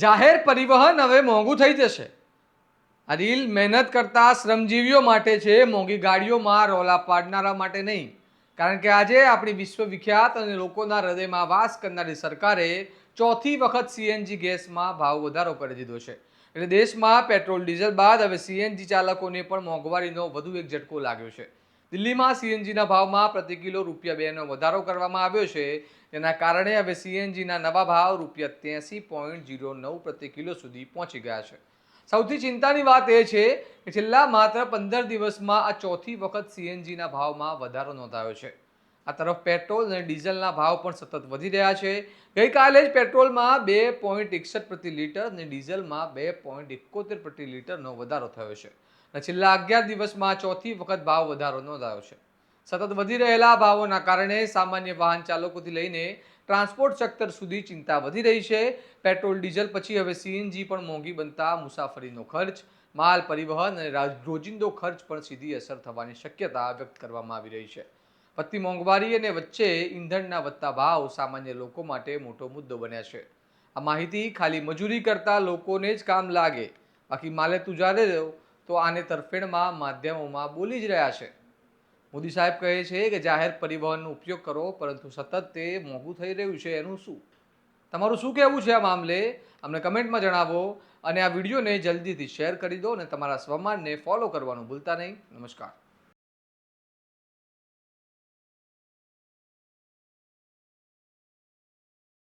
જાહેર પરિવહન હવે મોંઘું થઈ જશે। આ રીલ મહેનત કરતા શ્રમજીવીઓ માટે છે, મોંઘી ગાડીઓમાં રોલા પાડનારા માટે નહીં। કારણ કે આજે આપણી વિશ્વવિખ્યાત અને લોકોના હૃદયમાં વાસ કરનારી સરકારે ચોથી વખત સીએનજી ગેસમાં ભાવ વધારો કરી દીધો છે। એટલે દેશમાં પેટ્રોલ ડીઝલ બાદ હવે સીએનજી ચાલકોને પણ મોંઘવારીનો વધુ એક ઝટકો લાગ્યો છે। દિલ્હીમાં સીએનજીના ભાવમાં પ્રતિ કિલો ₹2નો વધારો કરવામાં આવ્યો છે। તેના કારણે હવે સીએનજીના નવા ભાવ ₹83.09 પ્રતિ કિલો સુધી પહોંચી ગયા છે। સૌથી ચિંતાની વાત એ છે કે છેલ્લા માત્ર 15 દિવસમાં આ ચોથી વખત સીએનજીના ભાવમાં વધારો નોંધાયો છે। આ તરફ પેટ્રોલ અને ડીઝલના ભાવ પણ સતત વધી રહ્યા છે। ગઈકાલે જ પેટ્રોલમાં 2.61 પ્રતિ લીટર અને ડીઝલમાં 2.71 પ્રતિ લીટરનો વધારો થયો છે અને છેલ્લા 11 દિવસમાં ચોથી વખત ભાવ વધારો નોંધાયો છે। સતત વધી રહેલા ભાવોના કારણે સામાન્ય વાહન ચાલકોથી લઈને ટ્રાન્સપોર્ટ સેક્ટર સુધી ચિંતા વધી રહી છે। પેટ્રોલ ડીઝલ પછી હવે સીએનજી પણ મોંઘી બનતા મુસાફરીનો ખર્ચ, માલ પરિવહન અને રોજિંદો ખર્ચ પર સીધી અસર થવાની શક્યતા વ્યક્ત કરવામાં આવી રહી છે। વધતી મોંઘવારી અને વચ્ચે ઈંધણના વધતા ભાવ સામાન્ય લોકો માટે મોટો મુદ્દો બન્યા છે। આ માહિતી ખાલી મજૂરી કરતા લોકોને જ કામ લાગે, બાકી માલે તુજારે તો આને તરફેણમાં માધ્યમોમાં બોલી જ રહ્યા છે। મોદી સાહેબ કહે છે કે જાહેર પરિવહનનો ઉપયોગ કરો, પરંતુ સતત તે મોંઘું થઈ રહ્યું છે એનું શું? તમારું શું કહેવું છે આ મામલે? અમને કમેન્ટમાં જણાવો અને આ વિડીયોને જલ્દીથી શેર કરી દો અને તમારા સ્વમાનને ફોલો કરવાનું ભૂલતા નહીં। નમસ્કાર।